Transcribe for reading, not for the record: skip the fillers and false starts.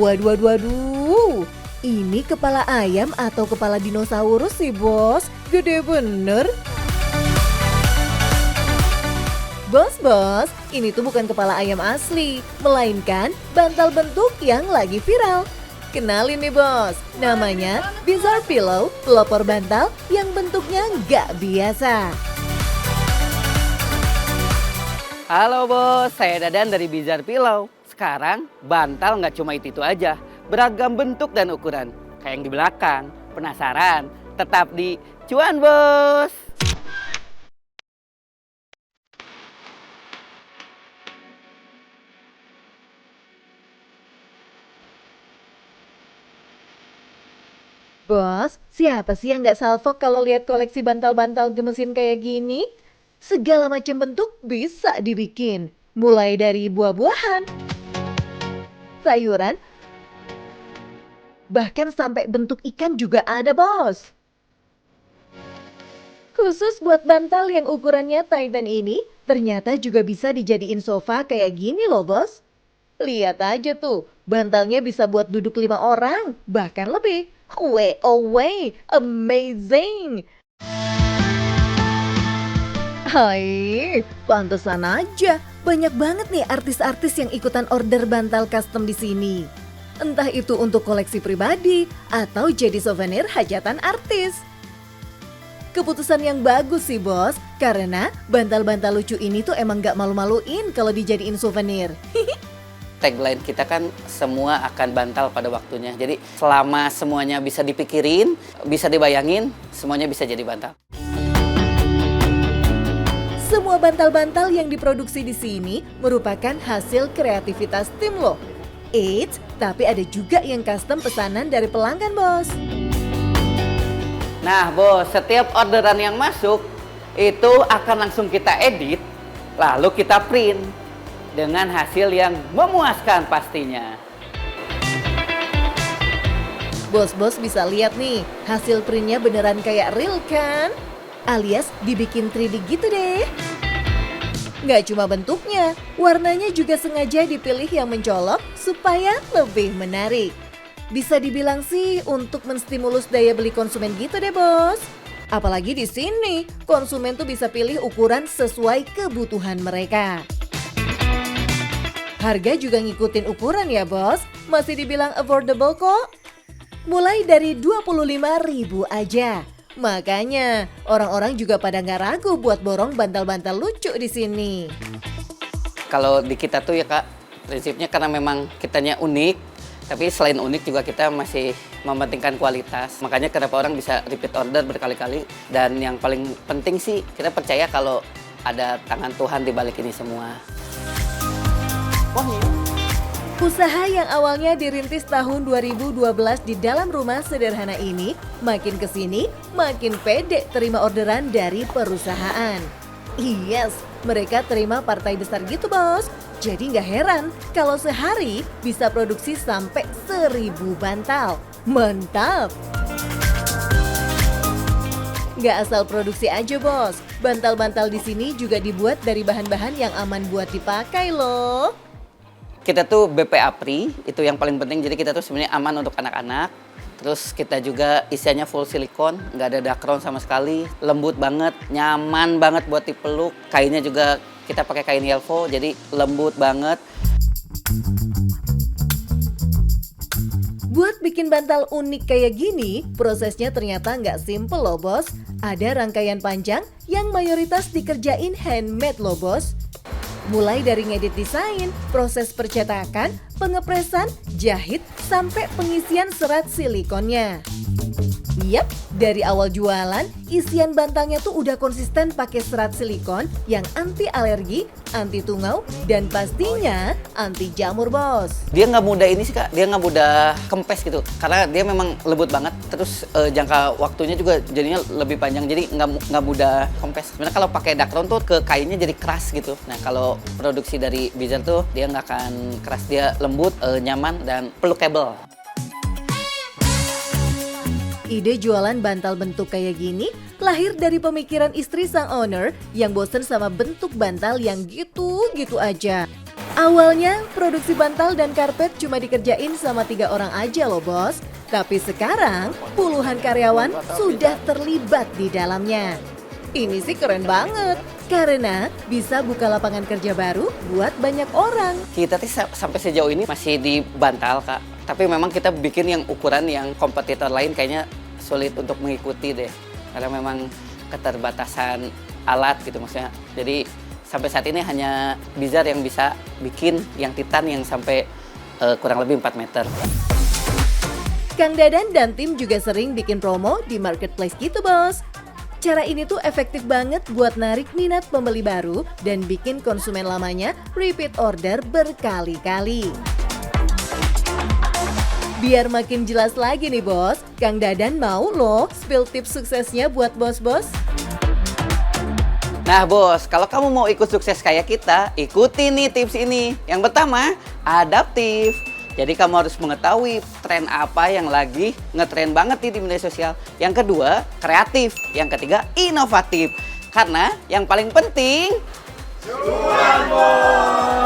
Waduh, waduh, waduh. Ini kepala ayam atau kepala dinosaurus sih, Bos? Gede bener. Bos, ini tuh bukan kepala ayam asli, melainkan bantal bentuk yang lagi viral. Kenalin nih Bos, namanya Bizarre Pillow, pelopor bantal yang bentuknya nggak biasa. Halo Bos, saya Dadan dari Bizarre Pillow. Sekarang bantal nggak cuma itu aja, beragam bentuk dan ukuran. Kayak yang di belakang, penasaran? Tetap di Cuan Bos! Bos, siapa sih yang nggak salfok kalau lihat koleksi bantal-bantal gemesin kayak gini? Segala macam bentuk bisa dibikin, mulai dari buah-buahan, sayuran, bahkan sampai bentuk ikan juga ada, Bos. Khusus buat bantal yang ukurannya Titan ini, ternyata juga bisa dijadiin sofa kayak gini loh, Bos. Lihat aja tuh, bantalnya bisa buat duduk 5 orang, bahkan lebih. Way, amazing! Hai, pantesan aja. Banyak banget nih artis-artis yang ikutan order bantal custom di sini. Entah itu untuk koleksi pribadi atau jadi souvenir hajatan artis. Keputusan yang bagus sih Bos, karena bantal-bantal lucu ini tuh emang gak malu-maluin kalau dijadiin souvenir. Tagline kita kan semua akan bantal pada waktunya. Jadi selama semuanya bisa dipikirin, bisa dibayangin, semuanya bisa jadi bantal. Semua bantal-bantal yang diproduksi di sini merupakan hasil kreativitas tim lo. Eits, tapi ada juga yang custom pesanan dari pelanggan, Bos. Nah Bos, setiap orderan yang masuk, itu akan langsung kita edit, lalu kita print. Dengan hasil yang memuaskan pastinya. Bos-bos bisa lihat nih, hasil printnya beneran kayak real kan? Alias dibikin 3D gitu deh. Nggak cuma bentuknya, warnanya juga sengaja dipilih yang mencolok supaya lebih menarik. Bisa dibilang sih untuk menstimulus daya beli konsumen gitu deh Bos. Apalagi di sini, konsumen tuh bisa pilih ukuran sesuai kebutuhan mereka. Harga juga ngikutin ukuran ya Bos, masih dibilang affordable kok. Mulai dari 25.000 aja. Makanya orang-orang juga pada nggak ragu buat borong bantal-bantal lucu di sini. Kalau di kita tuh ya Kak, prinsipnya karena memang kitanya unik, tapi selain unik juga kita masih mementingkan kualitas. Makanya kenapa orang bisa repeat order berkali-kali. Dan yang paling penting sih kita percaya kalau ada tangan Tuhan di balik ini semua. Usaha yang awalnya dirintis tahun 2012 di dalam rumah sederhana ini, makin kesini makin pede terima orderan dari perusahaan. Yes, mereka terima partai besar gitu Bos. Jadi nggak heran kalau sehari bisa produksi sampai 1.000 bantal. Mantap! Nggak asal produksi aja Bos, bantal-bantal di sini juga dibuat dari bahan-bahan yang aman buat dipakai loh. Kita tuh BPA Free, itu yang paling penting. Jadi kita tuh sebenarnya aman untuk anak-anak. Terus kita juga isiannya full silikon, nggak ada dakron sama sekali. Lembut banget, nyaman banget buat dipeluk. Kainnya juga kita pakai kain Yelvo, jadi lembut banget. Buat bikin bantal unik kayak gini, prosesnya ternyata nggak simple loh Bos. Ada rangkaian panjang yang mayoritas dikerjain handmade loh Bos. Mulai dari ngedit desain, proses percetakan, pengepresan, jahit, sampai pengisian serat silikonnya. Yap, dari awal jualan, isian bantalnya tuh udah konsisten pakai serat silikon yang anti alergi, anti tungau, dan pastinya anti jamur Bos. Dia nggak mudah ini sih Kak, dia nggak mudah kempes gitu. Karena dia memang lembut banget, terus jangka waktunya juga jadinya lebih panjang, jadi nggak mudah kempes. Sebenarnya kalau pakai dakron tuh ke kainnya jadi keras gitu. Nah kalau produksi dari Bizarre tuh dia nggak akan keras, dia lembut, nyaman, dan pelukable. Ide jualan bantal bentuk kayak gini lahir dari pemikiran istri sang owner yang bosen sama bentuk bantal yang gitu-gitu aja. Awalnya, produksi bantal dan karpet cuma dikerjain sama 3 orang aja loh bos. Tapi sekarang, puluhan karyawan sudah terlibat di dalamnya. Ini sih keren banget, karena bisa buka lapangan kerja baru buat banyak orang. Kita tuh sampai sejauh ini masih di bantal, Kak. Tapi memang kita bikin yang ukuran yang kompetitor lain kayaknya sulit untuk mengikuti deh. Karena memang keterbatasan alat gitu maksudnya. Jadi sampai saat ini hanya Bizar yang bisa bikin yang Titan yang sampai kurang lebih 4 meter. Kang Dadan dan tim juga sering bikin promo di marketplace gitu bos. Cara ini tuh efektif banget buat narik minat pembeli baru dan bikin konsumen lamanya repeat order berkali-kali. Biar makin jelas lagi nih bos, Kang Dadan mau loh spill tips suksesnya buat bos-bos. Nah bos, kalau kamu mau ikut sukses kayak kita, ikuti nih tips ini. Yang pertama, adaptif. Jadi kamu harus mengetahui tren apa yang lagi ngetren banget nih di media sosial. Yang kedua, kreatif. Yang ketiga, inovatif. Karena yang paling penting, cuan bos!